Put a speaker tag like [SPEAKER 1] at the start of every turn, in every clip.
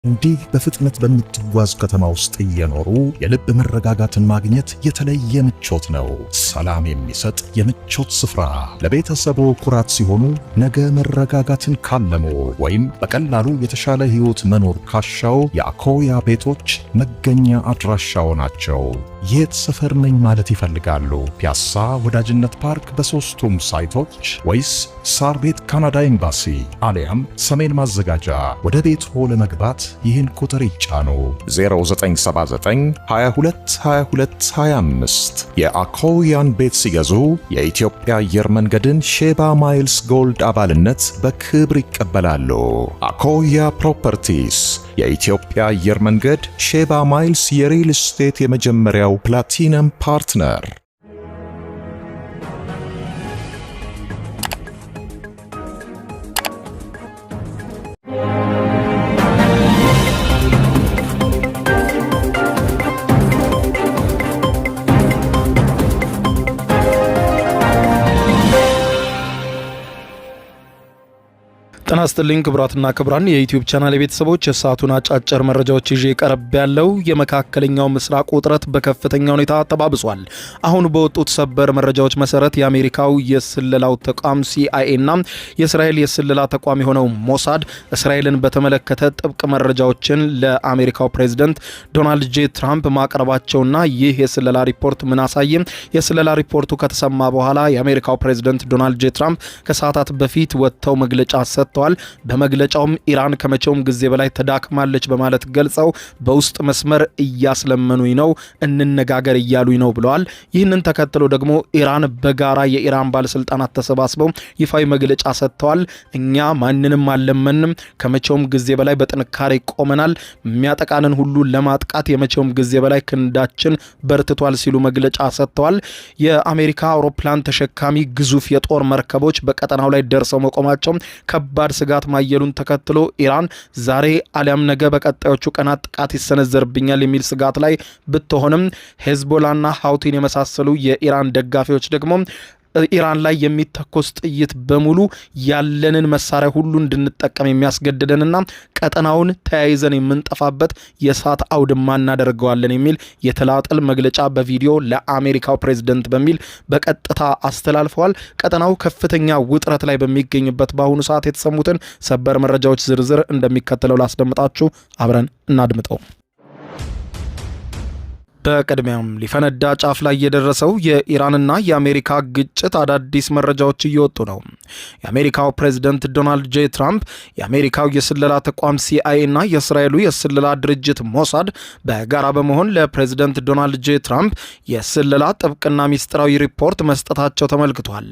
[SPEAKER 1] እንዲህ በፍጥነት በምትጓዝ ከተማ ውስጥ እየኖሩ የልብ መረጋጋትን ማግኘት የተለየ ምቾት ነው። ሰላም የሚሰጥ የምቾት ስፍራ ለቤተሰቦ ኩራት ሲሆኑ ነገ መረጋጋትን ካለሙ ወይም በቀላሉ የተሻለ ህይወት መኖር ካሻው የአኮያ ቤቶች መገኛ አድራሻው ናቸው። የት ሰፈር ነኝ ማለት ይፈልጋሉ? ፒያሳ ወዳጅነት ፓርክ በሶስቱም ሳይቶች ወይስ ሳር ቤት ካናዳ ኤምባሲ አሊያም ሰሜን ማዘጋጃ? ወደ ቤትዎ ለመግባት ይህን ቁጥር ይጫኑ 0979 22 22 25። የአኮያን ቤት ሲገዙ የኢትዮጵያ አየር መንገድን ሼባ ማይልስ ጎልድ አባልነት በክብር ይቀበላሉ። አኮያ ፕሮፐርቲስ የኢትዮጵያ አየር መንገድ ሼባ ማይልስ የሪል ስቴት የመጀመሪያው ፕላቲነም ፓርትነር።
[SPEAKER 2] ጤና ይስጥልኝ ክቡራትና ክቡራን የዩቲዩብ ቻናል ቤተሰቦች፣ የሰዓቱን አጫጭር መረጃዎች ይዤ ቀርብ ያለው። የመካከለኛው ምስራቅ ውጥረት በከፍተኛ ሁኔታ ተባብሷል። አሁን በወጡት ሰበር መረጃዎች መሰረት የአሜሪካው የስለላው ተቋም CIA እና የእስራኤል የስለላ ተቋም የሆነው ሞሳድ እስራኤልን በተመለከተ ጥብቅ መረጃዎችን ለአሜሪካው ፕሬዝዳንት ዶናልድ ጄ ትራምፕ ማቅረባቸውና ይህ የስለላ ሪፖርት ምን አሳየ? የስለላ ሪፖርቱ ከተሰማ በኋላ የአሜሪካው ፕሬዝዳንት ዶናልድ ጄ ትራምፕ ከሰዓታት በፊት ወጥተው መግለጫ ሰጥተዋል። በመግለጫውም ኢራን ከመቼውም ጊዜ በላይ ተዳክማለች በማለት ገልጸው በውስጥ መስመር እያስለመኑኝ ነው፣ እንነጋገር እያሉኝ ነው ብለዋል። ይህንን ተከትሎ ደግሞ ኢራን በጋራ የኢራን ባለስልጣናት ተሰባስበው ይፋዊ መግለጫ ሰጥተዋል። እኛ ማንንም አልለመንም፣ ከመቼውም ጊዜ በላይ በጥንካሬ ቆመናል፣ የሚያጠቃንን ሁሉ ለማጥቃት የመቼውም ጊዜ በላይ ክንዳችን በርትቷል ሲሉ መግለጫ ሰጥተዋል። የአሜሪካ አውሮፕላን ተሸካሚ ግዙፍ የጦር መርከቦች በቀጠናው ላይ ደርሰው መቆማቸው ከባድ ስጋት ማየሉን ተከትሎ ኢራን ዛሬ አሊያም ነገ በቀጣዮቹ ቀናት ጥቃት ይሰነዘርብኛል የሚል ስጋት ላይ ብትሆንም ሄዝቦላና ሀውቲን የመሳሰሉ የኢራን ደጋፊዎች ደግሞ ኢራን ላይ የሚተኮስ ጥይት በሙሉ ያለንን መሳሪያ ሁሉ እንድንጠቀም የሚያስገድደንና ቀጠናውን ተያይዘን የምንጠፋበት የእሳት አውድማ እናደርገዋለን የሚል የተላጠል መግለጫ በቪዲዮ ለአሜሪካው ፕሬዝዳንት በሚል በቀጥታ አስተላልፈዋል። ቀጠናው ከፍተኛ ውጥረት ላይ በሚገኝበት በአሁኑ ሰዓት የተሰሙትን ሰበር መረጃዎች ዝርዝር እንደሚከተለው ላስደምጣችሁ፣ አብረን እናድምጠው። በቅድሚያም ሊፈነዳ ጫፍ ላይ የደረሰው የኢራንና የአሜሪካ ግጭት አዳዲስ መረጃዎች እየወጡ ነው። የአሜሪካው ፕሬዝዳንት ዶናልድ ጄ ትራምፕ የአሜሪካው የስለላ ተቋም CIA እና የእስራኤሉ የስለላ ድርጅት ሞሳድ በጋራ በመሆን ለፕሬዝዳንት ዶናልድ ጄ ትራምፕ የስለላ ጥብቅና ሚስጥራዊ ሪፖርት መስጠታቸው ተመልክቷል።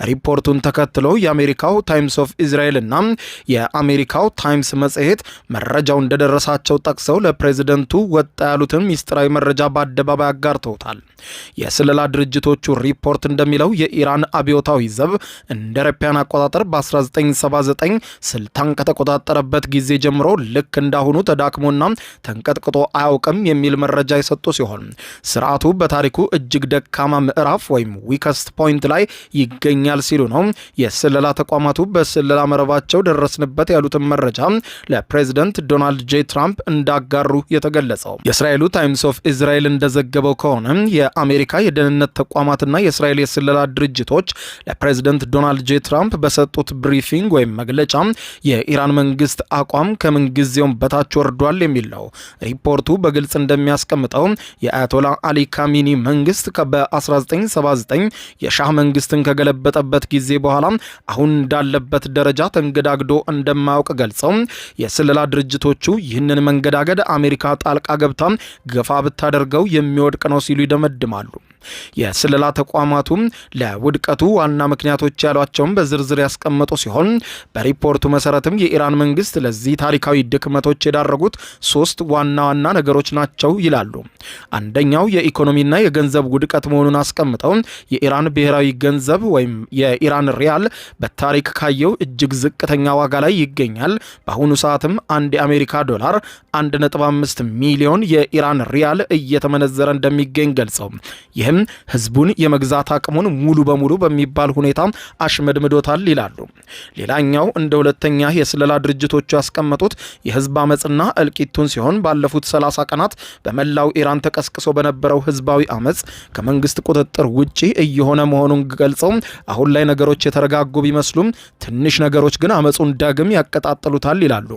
[SPEAKER 2] ሪፖርቱን ተከትሎ የአሜሪካው ታይምስ ኦፍ እስራኤል እና የአሜሪካው ታይምስ መጽሔት መረጃው እንደደረሳቸው ጠቅሰው ለፕሬዝዳንቱ ወጣ ያሉትን ሚስጥራዊ መረጃ በአደባባይ አጋርተውታል። የስለላ ድርጅቶቹ ሪፖርት እንደሚለው የኢራን አብዮታዊ ዘብ እንደ አውሮፓውያን አቆጣጠር በ1979 ስልጣን ከተቆጣጠረበት ጊዜ ጀምሮ ልክ እንዳሁኑ ተዳክሞና ተንቀጥቅጦ አያውቅም የሚል መረጃ የሰጡ ሲሆን ስርዓቱ በታሪኩ እጅግ ደካማ ምዕራፍ ወይም ዊከስት ፖይንት ላይ ይገኛል ሲሉ ነው የስለላ ተቋማቱ በስለላ መረባቸው ደረስንበት ያሉትን መረጃ ለፕሬዝዳንት ዶናልድ ጄ ትራምፕ እንዳጋሩ የተገለጸው። የእስራኤሉ ታይምስ ኦፍ እስራኤል እንደዘገበው ከሆነ የአሜሪካ የደህንነት ተቋማትና የእስራኤል የስለላ ድርጅቶች ለፕሬዝዳንት ዶናልድ ጄ ትራምፕ በሰጡት ብሪፊንግ ወይም መግለጫ የኢራን መንግስት አቋም ከምንጊዜውም በታች ወርዷል የሚል ነው። ሪፖርቱ በግልጽ እንደሚያስቀምጠው የአያቶላ አሊ ካሚኒ መንግስት በ1979 የሻህ መንግስትን ከገለበጠበት ጊዜ በኋላ አሁን እንዳለበት ደረጃ ተንገዳግዶ እንደማያውቅ ገልጸው የስለላ ድርጅቶቹ ይህንን መንገዳገድ አሜሪካ ጣልቃ ገብታ ገፋ ብታደርገው የሚወድቅ ነው ሲሉ ይደመድማሉ። የስለላ ተቋማቱም ለውድቀቱ ዋና ምክንያቶች ያሏቸውን በዝርዝር ያስቀመጡ ሲሆን በሪፖርቱ መሰረትም የኢራን መንግስት ለዚህ ታሪካዊ ድክመቶች የዳረጉት ሶስት ዋና ዋና ነገሮች ናቸው ይላሉ። አንደኛው የኢኮኖሚና የገንዘብ ውድቀት መሆኑን አስቀምጠው የኢራን ብሔራዊ ገንዘብ ወይም የኢራን ሪያል በታሪክ ካየው እጅግ ዝቅተኛ ዋጋ ላይ ይገኛል። በአሁኑ ሰዓትም አንድ የአሜሪካ ዶላር 1.5 ሚሊዮን የኢራን ሪያል እየተመነዘረ እንደሚገኝ ገልጸው ይህም ይህም ህዝቡን የመግዛት አቅሙን ሙሉ በሙሉ በሚባል ሁኔታ አሽመድምዶታል ይላሉ። ሌላኛው እንደ ሁለተኛ የስለላ ድርጅቶቹ ያስቀመጡት የህዝብ አመጽና እልቂቱን ሲሆን ባለፉት 30 ቀናት በመላው ኢራን ተቀስቅሶ በነበረው ህዝባዊ አመጽ ከመንግስት ቁጥጥር ውጪ እየሆነ መሆኑን ገልጸው አሁን ላይ ነገሮች የተረጋጉ ቢመስሉም ትንሽ ነገሮች ግን አመጹን ዳግም ያቀጣጥሉታል ይላሉ።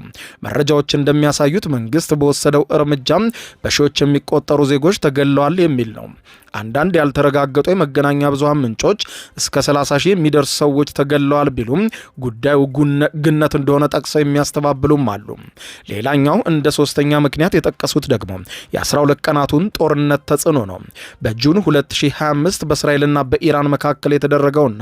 [SPEAKER 2] መረጃዎች እንደሚያሳዩት መንግስት በወሰደው እርምጃ በሺዎች የሚቆጠሩ ዜጎች ተገለዋል የሚል ነው። አንዳንድ ያልተረጋገጡ የመገናኛ ብዙሃን ምንጮች እስከ 30 ሺህ የሚደርሱ ሰዎች ተገለዋል ቢሉም ጉዳዩ ግነት እንደሆነ ጠቅሰው የሚያስተባብሉም አሉ። ሌላኛው እንደ ሶስተኛ ምክንያት የጠቀሱት ደግሞ የ12 ቀናቱን ጦርነት ተጽዕኖ ነው። በጁን 2025 በእስራኤልና በኢራን መካከል የተደረገውና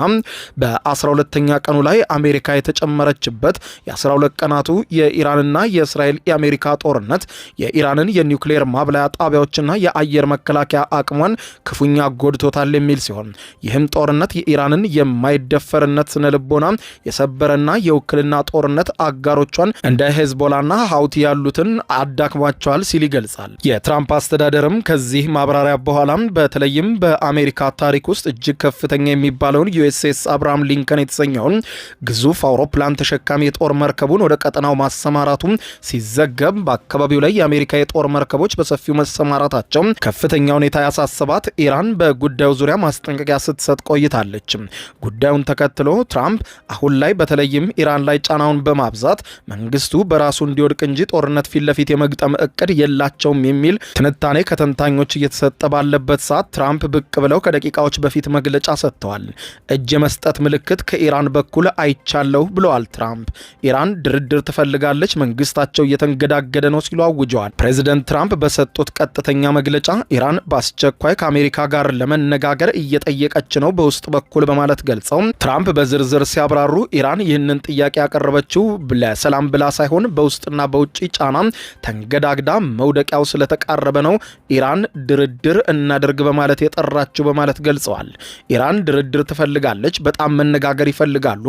[SPEAKER 2] በ12ኛ ቀኑ ላይ አሜሪካ የተጨመረችበት የ12 ቀናቱ የኢራንና የእስራኤል የአሜሪካ ጦርነት የኢራንን የኒውክሌር ማብላያ ጣቢያዎችና የአየር መከላከያ አቅሟን ክፉኛ ጎድቶታል የሚል ሲሆን ይህም ጦርነት የኢራንን የማይደፈርነት ስነልቦና የሰበረና የውክልና ጦርነት አጋሮቿን እንደ ሄዝቦላና ሀውቲ ያሉትን አዳክሟቸዋል ሲል ይገልጻል። የትራምፕ አስተዳደርም ከዚህ ማብራሪያ በኋላም በተለይም በአሜሪካ ታሪክ ውስጥ እጅግ ከፍተኛ የሚባለውን ዩኤስኤስ አብርሃም ሊንከን የተሰኘውን ግዙፍ አውሮፕላን ተሸካሚ የጦር መርከቡን ወደ ቀጠናው ማሰማራቱ ሲዘገብ በአካባቢው ላይ የአሜሪካ የጦር መርከቦች በሰፊው መሰማራታቸው ከፍተኛ ሁኔታ ያሳሰባት ኢራን በጉዳዩ ዙሪያ ማስጠንቀቂያ ስትሰጥ ቆይታለች። ጉዳዩን ተከትሎ ትራምፕ አሁን ላይ በተለይም ኢራን ላይ ጫናውን በማብዛት መንግስቱ በራሱ እንዲወድቅ እንጂ ጦርነት ፊት ለፊት የመግጠም እቅድ የላቸውም የሚል ትንታኔ ከተንታኞች እየተሰጠ ባለበት ሰዓት ትራምፕ ብቅ ብለው ከደቂቃዎች በፊት መግለጫ ሰጥተዋል። እጅ የመስጠት ምልክት ከኢራን በኩል አይቻለሁ ብለዋል ትራምፕ። ኢራን ድርድር ትፈልጋለች፣ መንግስታቸው እየተንገዳገደ ነው ሲሉ አውጀዋል። ፕሬዚደንት ትራምፕ በሰጡት ቀጥተኛ መግለጫ ኢራን በአስቸኳይ ከአሜሪካ ጋር ለመነጋገር እየጠየቀች ነው በውስጥ በኩል በማለት ገልጸው ትራምፕ በዝርዝር ሲያብራሩ ኢራን ይህንን ጥያቄ ያቀረበችው ለሰላም ብላ ሳይሆን በውስጥና በውጭ ጫና ተንገዳግዳ መውደቂያው ስለተቃረበ ነው ኢራን ድርድር እናድርግ በማለት የጠራችው በማለት ገልጸዋል። ኢራን ድርድር ትፈልጋለች፣ በጣም መነጋገር ይፈልጋሉ።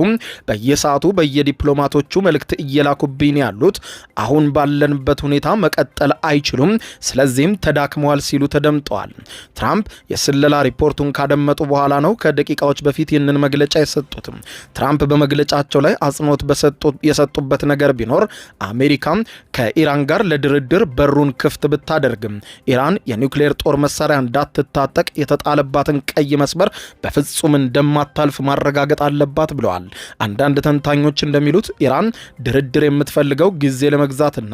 [SPEAKER 2] በየሰዓቱ በየዲፕሎማቶቹ መልእክት እየላኩብኝ ያሉት አሁን ባለንበት ሁኔታ መቀጠል አይችሉም፣ ስለዚህም ተዳክመዋል ሲሉ ተደምጠዋል። ትራምፕ የስለላ ሪፖርቱን ካደመጡ በኋላ ነው ከደቂቃዎች በፊት ይህንን መግለጫ የሰጡት። ትራምፕ በመግለጫቸው ላይ አጽንኦት የሰጡበት ነገር ቢኖር አሜሪካ ከኢራን ጋር ለድርድር በሩን ክፍት ብታደርግም ኢራን የኒውክሌር ጦር መሳሪያ እንዳትታጠቅ የተጣለባትን ቀይ መስመር በፍጹም እንደማታልፍ ማረጋገጥ አለባት ብለዋል። አንዳንድ ተንታኞች እንደሚሉት ኢራን ድርድር የምትፈልገው ጊዜ ለመግዛትና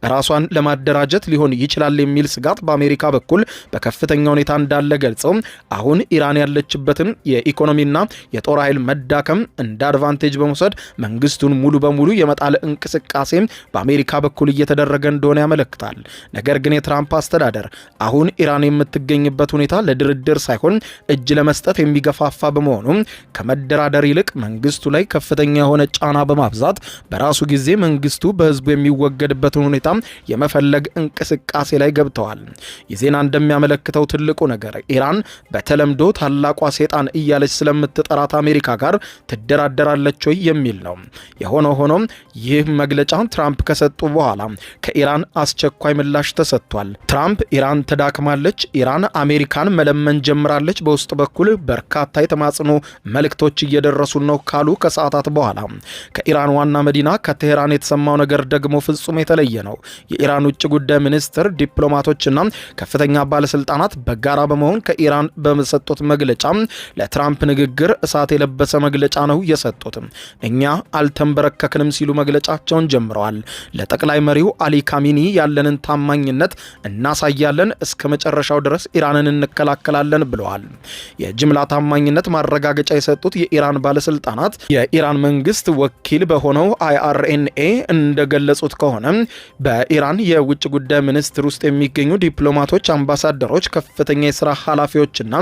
[SPEAKER 2] ራሷን ለማደራጀት ሊሆን ይችላል የሚል ስጋት በአሜሪካ በኩል በከፍተኛ ሁኔታ እንዳለ ገልጸው አሁን ኢራን ያለችበትን የኢኮኖሚና የጦር ኃይል መዳከም እንደ አድቫንቴጅ በመውሰድ መንግስቱን ሙሉ በሙሉ የመጣል እንቅስቃሴ በአሜሪካ በኩል እየተደረገ እንደሆነ ያመለክታል። ነገር ግን የትራምፕ አስተዳደር አሁን ኢራን የምትገኝበት ሁኔታ ለድርድር ሳይሆን እጅ ለመስጠት የሚገፋፋ በመሆኑ ከመደራደር ይልቅ መንግስቱ ላይ ከፍተኛ የሆነ ጫና በማብዛት በራሱ ጊዜ መንግስቱ በህዝቡ የሚወገድበትን ሁኔታ የመፈለግ እንቅስቃሴ ላይ ገብተዋል። የዜና እንደሚያመለክተው ትልቁ ነገር ኢራን በተለምዶ ታላቋ ሴጣን እያለች ስለምትጠራት አሜሪካ ጋር ትደራደራለች ወይ የሚል ነው። የሆነ ሆኖም ይህ መግለጫ ትራምፕ ከሰጡ በኋላ ከኢራን አስቸኳይ ምላሽ ተሰጥቷል። ትራምፕ ኢራን ተዳክማለች፣ ኢራን አሜሪካን መለመን ጀምራለች፣ በውስጥ በኩል በርካታ የተማጽኖ መልእክቶች እየደረሱ ነው ካሉ ከሰዓታት በኋላ ከኢራን ዋና መዲና ከቴሄራን የተሰማው ነገር ደግሞ ፍጹም የተለየ ነው። የኢራን ውጭ ጉዳይ ሚኒስትር ዲፕሎማቶችና ከፍተኛ ባለስልጣናት በጋራ በመሆን ከኢራን በሰጡት መግለጫ ለትራምፕ ንግግር እሳት የለበሰ መግለጫ ነው የሰጡት። እኛ አልተንበረከክንም ሲሉ መግለጫቸውን ጀምረዋል። ለጠቅላይ መሪው አሊ ካሚኒ ያለንን ታማኝነት እናሳያለን፣ እስከ መጨረሻው ድረስ ኢራንን እንከላከላለን ብለዋል። የጅምላ ታማኝነት ማረጋገጫ የሰጡት የኢራን ባለስልጣናት የኢራን መንግስት ወኪል በሆነው IRNA እንደገለጹት ከሆነ በኢራን የውጭ ጉዳይ ሚኒስቴር ውስጥ የሚገኙ ዲፕሎማቶች፣ አምባሳደሮች፣ ከፍተኛ የስራ ኃላፊዎችና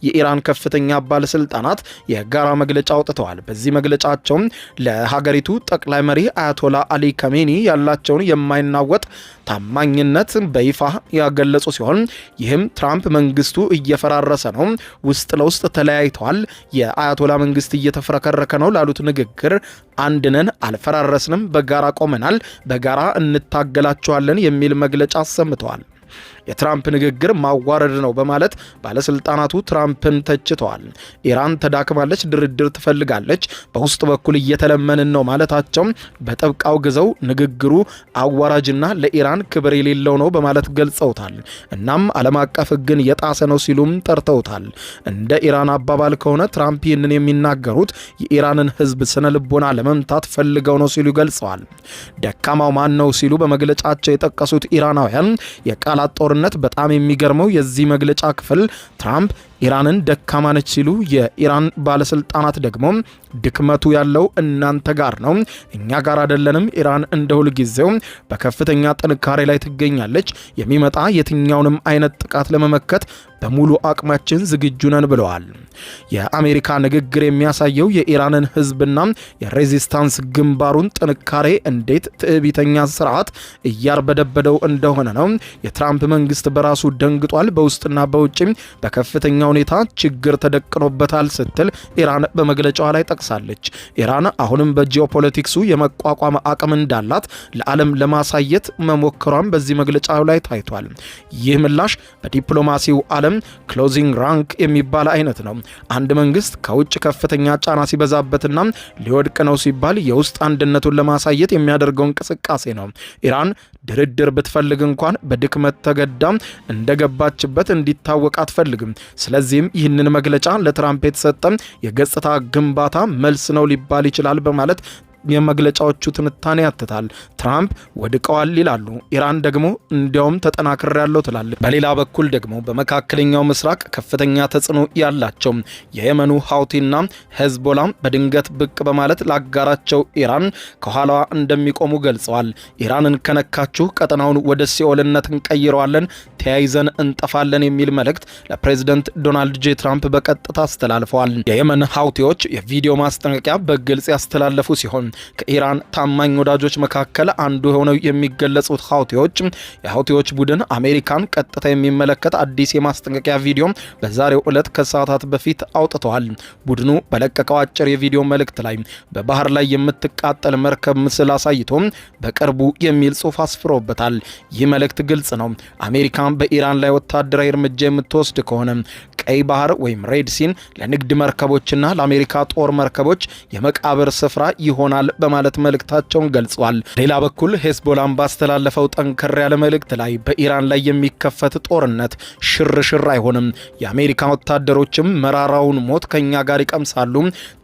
[SPEAKER 2] የኢራን ከፍተኛ ባለስልጣናት የጋራ መግለጫ አውጥተዋል። በዚህ መግለጫቸው ለሀገሪቱ ጠቅላይ መሪ አያቶላ አሊ ካሜኒ ያላቸውን የማይናወጥ ታማኝነት በይፋ ያገለጹ ሲሆን ይህም ትራምፕ መንግስቱ እየፈራረሰ ነው፣ ውስጥ ለውስጥ ተለያይተዋል፣ የአያቶላ መንግስት እየተፈረከረከ ነው ላሉት ንግግር አንድነን አልፈራረስንም፣ በጋራ ቆመናል፣ በጋራ እንታገላቸዋለን የሚል መግለጫ አሰምተዋል። የትራምፕ ንግግር ማዋረድ ነው በማለት ባለስልጣናቱ ትራምፕን ተችተዋል። ኢራን ተዳክማለች፣ ድርድር ትፈልጋለች፣ በውስጥ በኩል እየተለመንን ነው ማለታቸው በጥብቅ አውግዘው ንግግሩ አዋራጅና ለኢራን ክብር የሌለው ነው በማለት ገልጸውታል። እናም ዓለም አቀፍ ሕግን የጣሰ ነው ሲሉም ጠርተውታል። እንደ ኢራን አባባል ከሆነ ትራምፕ ይህንን የሚናገሩት የኢራንን ሕዝብ ስነ ልቦና ለመምታት ፈልገው ነው ሲሉ ገልጸዋል። ደካማው ማን ነው ሲሉ በመግለጫቸው የጠቀሱት ኢራናውያን የቃላት ጦርነት በጣም የሚገርመው የዚህ መግለጫ ክፍል ትራምፕ ኢራንን ደካማ ነች ሲሉ የኢራን ባለስልጣናት ደግሞ ድክመቱ ያለው እናንተ ጋር ነው፣ እኛ ጋር አይደለንም። ኢራን እንደ ሁል ጊዜው በከፍተኛ ጥንካሬ ላይ ትገኛለች። የሚመጣ የትኛውንም አይነት ጥቃት ለመመከት በሙሉ አቅማችን ዝግጁ ነን ብለዋል። የአሜሪካ ንግግር የሚያሳየው የኢራንን ህዝብና የሬዚስታንስ ግንባሩን ጥንካሬ እንዴት ትዕቢተኛ ስርዓት እያርበደበደው እንደሆነ ነው። የትራምፕ መንግስት በራሱ ደንግጧል፣ በውስጥና በውጭም በከፍተኛ ሁኔታ ችግር ተደቅኖበታል ስትል ኢራን በመግለጫዋ ላይ ጠቅሳለች። ኢራን አሁንም በጂኦፖለቲክሱ የመቋቋም አቅም እንዳላት ለዓለም ለማሳየት መሞከሯን በዚህ መግለጫው ላይ ታይቷል። ይህ ምላሽ በዲፕሎማሲው ዓለም ክሎዚንግ ራንክ የሚባል አይነት ነው። አንድ መንግስት ከውጭ ከፍተኛ ጫና ሲበዛበትና ሊወድቅ ነው ሲባል የውስጥ አንድነቱን ለማሳየት የሚያደርገው እንቅስቃሴ ነው። ኢራን ድርድር ብትፈልግ እንኳን በድክመት ተገዳ እንደገባችበት እንዲታወቅ አትፈልግም። ስለዚህም ይህንን መግለጫ ለትራምፕ የተሰጠ የገጽታ ግንባታ መልስ ነው ሊባል ይችላል በማለት የመግለጫዎቹ ትንታኔ ያትታል። ትራምፕ ወድቀዋል ይላሉ፣ ኢራን ደግሞ እንዲያውም ተጠናክሬያለሁ ትላለች። በሌላ በኩል ደግሞ በመካከለኛው ምስራቅ ከፍተኛ ተጽዕኖ ያላቸው የየመኑ ሀውቲና ሄዝቦላ በድንገት ብቅ በማለት ላጋራቸው ኢራን ከኋላዋ እንደሚቆሙ ገልጸዋል። ኢራንን ከነካችሁ ቀጠናውን ወደ ሲኦልነት እንቀይረዋለን፣ ተያይዘን እንጠፋለን የሚል መልእክት ለፕሬዝደንት ዶናልድ ጄ ትራምፕ በቀጥታ አስተላልፈዋል። የየመን ሀውቲዎች የቪዲዮ ማስጠንቀቂያ በግልጽ ያስተላለፉ ሲሆን ከኢራን ታማኝ ወዳጆች መካከል አንዱ ሆነው የሚገለጹት የሀውቲዎች ቡድን አሜሪካን ቀጥታ የሚመለከት አዲስ የማስጠንቀቂያ ቪዲዮ በዛሬው ዕለት ከሰዓታት በፊት አውጥተዋል። ቡድኑ በለቀቀው አጭር የቪዲዮ መልእክት ላይ በባህር ላይ የምትቃጠል መርከብ ምስል አሳይቶ በቅርቡ የሚል ጽሑፍ አስፍሮበታል። ይህ መልእክት ግልጽ ነው። አሜሪካን በኢራን ላይ ወታደራዊ እርምጃ የምትወስድ ከሆነ ቀይ ባህር ወይም ሬድ ሲን ለንግድ መርከቦችና ለአሜሪካ ጦር መርከቦች የመቃብር ስፍራ ይሆናል በማለት መልእክታቸውን ገልጸዋል። ሌላ በኩል ሄዝቦላን ባስተላለፈው ጠንከር ያለ መልእክት ላይ በኢራን ላይ የሚከፈት ጦርነት ሽርሽር አይሆንም፣ የአሜሪካ ወታደሮችም መራራውን ሞት ከኛ ጋር ይቀምሳሉ፣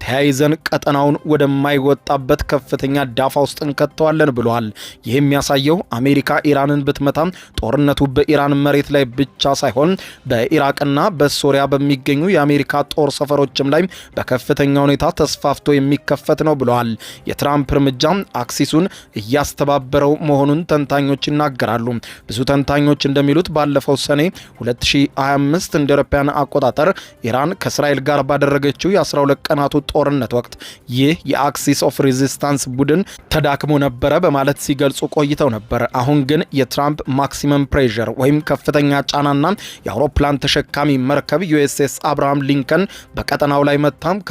[SPEAKER 2] ተያይዘን ቀጠናውን ወደማይወጣበት ከፍተኛ ዳፋ ውስጥ እንከተዋለን ብለዋል። ይህ የሚያሳየው አሜሪካ ኢራንን ብትመታ ጦርነቱ በኢራን መሬት ላይ ብቻ ሳይሆን በኢራቅና በሶሪያ በሚገኙ የአሜሪካ ጦር ሰፈሮችም ላይ በከፍተኛ ሁኔታ ተስፋፍቶ የሚከፈት ነው ብለዋል። የትራምፕ እርምጃ አክሲሱን እያስተባበረው መሆኑን ተንታኞች ይናገራሉ። ብዙ ተንታኞች እንደሚሉት ባለፈው ሰኔ 2025 እንደ አውሮፓውያን አቆጣጠር ኢራን ከእስራኤል ጋር ባደረገችው የ12 ቀናቱ ጦርነት ወቅት ይህ የአክሲስ ኦፍ ሬዚስታንስ ቡድን ተዳክሞ ነበረ በማለት ሲገልጹ ቆይተው ነበር። አሁን ግን የትራምፕ ማክሲመም ፕሬዠር ወይም ከፍተኛ ጫናና የአውሮፕላን ተሸካሚ መርከብ ዩኤስኤስ አብርሃም ሊንከን በቀጠናው ላይ መታም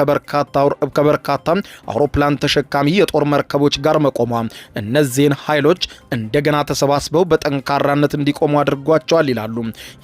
[SPEAKER 2] ከበርካታ አውሮፕላን ተሸካሚ የጦር መርከቦች ጋር መቆሟ እነዚህን ኃይሎች እንደገና ተሰባስበው በጠንካራነት እንዲቆሙ አድርጓቸዋል ይላሉ።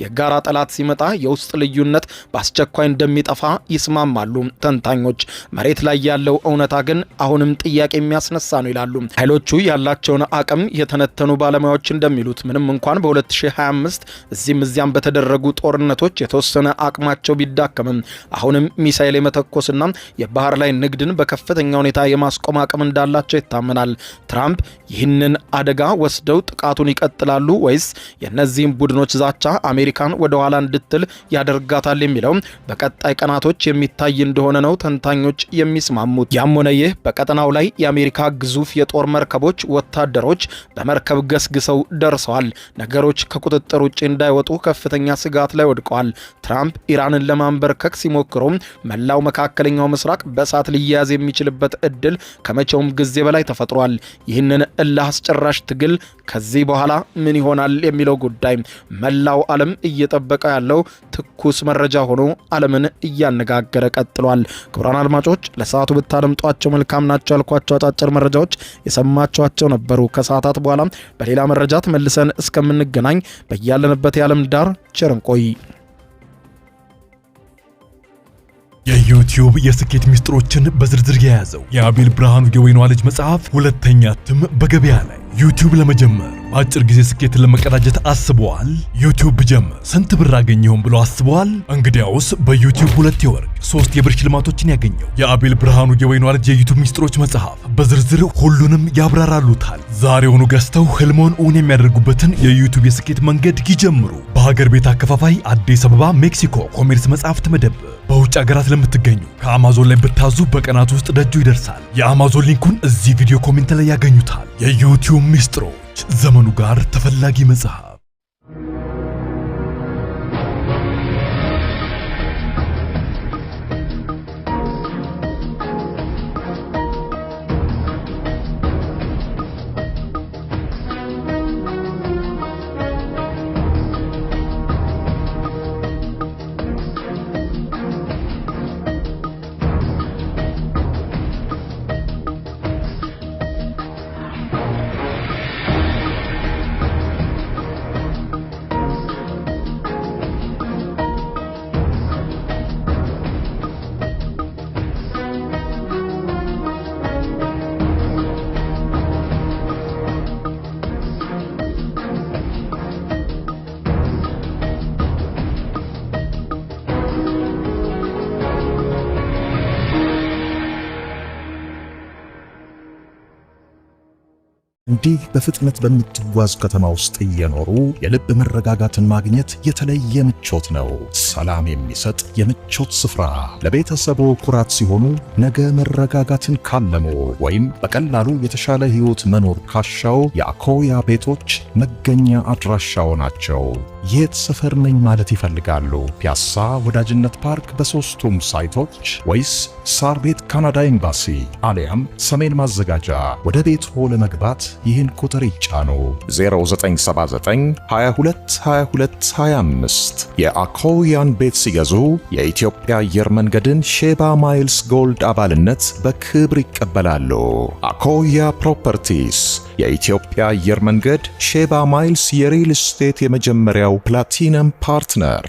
[SPEAKER 2] የጋራ ጠላት ሲመጣ የውስጥ ልዩነት በአስቸኳይ እንደሚጠፋ ይስማማሉ ተንታኞች። መሬት ላይ ያለው እውነታ ግን አሁንም ጥያቄ የሚያስነሳ ነው ይላሉ። ኃይሎቹ ያላቸውን አቅም የተነተኑ ባለሙያዎች እንደሚሉት ምንም እንኳን በ2025 እዚህም እዚያም በተደረጉ ጦርነቶች የተወሰነ አቅማቸው ቢዳከምም አሁንም ሚሳኤል የመተኮስና የባህር ላይ ንግድን በከፍተኛ ሁኔታ የማስቆም አቅም እንዳላቸው ይታመናል። ትራምፕ ይህንን አደጋ ወስደው ጥቃቱን ይቀጥላሉ ወይስ የእነዚህም ቡድኖች ዛቻ አሜሪካን ወደ ኋላ እንድትል ያደርጋታል የሚለው በቀጣይ ቀናቶች የሚታይ እንደሆነ ነው ተንታኞች የሚስማሙት። ያም ሆነ ይህ በቀጠናው ላይ የአሜሪካ ግዙፍ የጦር መርከቦች ወታደሮች በመርከብ ገስግሰው ደርሰዋል። ነገሮች ከቁጥጥር ውጭ እንዳይወጡ ከፍተኛ ስጋት ላይ ወድቀዋል። ትራምፕ ኢራንን ለማንበርከክ ሲሞክሩ መላው መካከለኛው ምስራቅ በእሳት ሊያያዝ የሚችልበት እድል ከመቼውም ጊዜ በላይ ተፈጥሯል። ይህንን እልህ አስጨራሽ ትግል ከዚህ በኋላ ምን ይሆናል የሚለው ጉዳይ መላው ዓለም እየጠበቀ ያለው ትኩስ መረጃ ሆኖ ዓለምን እያነጋገረ ቀጥሏል። ክቡራን አድማጮች ለሰዓቱ ብታደምጧቸው መልካም ናቸው ያልኳቸው አጫጭር መረጃዎች የሰማችኋቸው ነበሩ። ከሰዓታት በኋላ በሌላ መረጃ ተመልሰን እስከምንገናኝ በያለንበት የዓለም ዳር ቸር እንቆይ።
[SPEAKER 3] የዩቲዩብ የስኬት ሚስጥሮችን በዝርዝር የያዘው የአቤል ብርሃኑ የወይኗ ልጅ መጽሐፍ ሁለተኛ እትም በገበያ ላይ። ዩቲዩብ ለመጀመር በአጭር ጊዜ ስኬትን ለመቀዳጀት አስበዋል? ዩቲዩብ ብጀምር ስንት ብር አገኘሁም ብሎ አስበዋል? እንግዲያውስ በዩቲዩብ 2 የወርቅ 3 የብር ሽልማቶችን ያገኘው የአቤል ብርሃኑ የወይኗ ልጅ የዩቲዩብ ሚስጥሮች መጽሐፍ በዝርዝር ሁሉንም ያብራራሉታል። ዛሬውኑ ገዝተው ህልሞን እውን የሚያደርጉበትን የዩቲዩብ የስኬት መንገድ ይጀምሩ። በሀገር ቤት አከፋፋይ አዲስ አበባ ሜክሲኮ ኮሜርስ መጽሐፍት መደብር። በውጭ ሀገራት ለምትገኙ ከአማዞን ላይ ብታዙ በቀናት ውስጥ ደጁ ይደርሳል። የአማዞን ሊንኩን እዚህ ቪዲዮ ኮሜንት ላይ ያገኙታል። የዩቲዩብ ሚስጥሮች ዘመኑ ጋር ተፈላጊ መጽሐፍ።
[SPEAKER 1] እንዲህ በፍጥነት በምትጓዝ ከተማ ውስጥ እየኖሩ የልብ መረጋጋትን ማግኘት የተለየ ምቾት ነው። ሰላም የሚሰጥ የምቾት ስፍራ ለቤተሰቦ ኩራት ሲሆኑ ነገ መረጋጋትን ካለሙ ወይም በቀላሉ የተሻለ ህይወት መኖር ካሻው የአኮያ ቤቶች መገኛ አድራሻው ናቸው። የት ሰፈር ነኝ ማለት ይፈልጋሉ? ፒያሳ ወዳጅነት ፓርክ በሶስቱም ሳይቶች ወይስ ሳር ቤት ካናዳ ኤምባሲ አሊያም ሰሜን ማዘጋጃ? ወደ ቤት ለመግባት ይህን ቁጥር ይጫኑ 0979 22 22 25። የአኮያን ቤት ሲገዙ የኢትዮጵያ አየር መንገድን ሼባ ማይልስ ጎልድ አባልነት በክብር ይቀበላሉ። አኮያ ፕሮፐርቲስ የኢትዮጵያ አየር መንገድ ሼባ ማይልስ የሪል ስቴት የመጀመሪያው ፕላቲነም ፓርትነር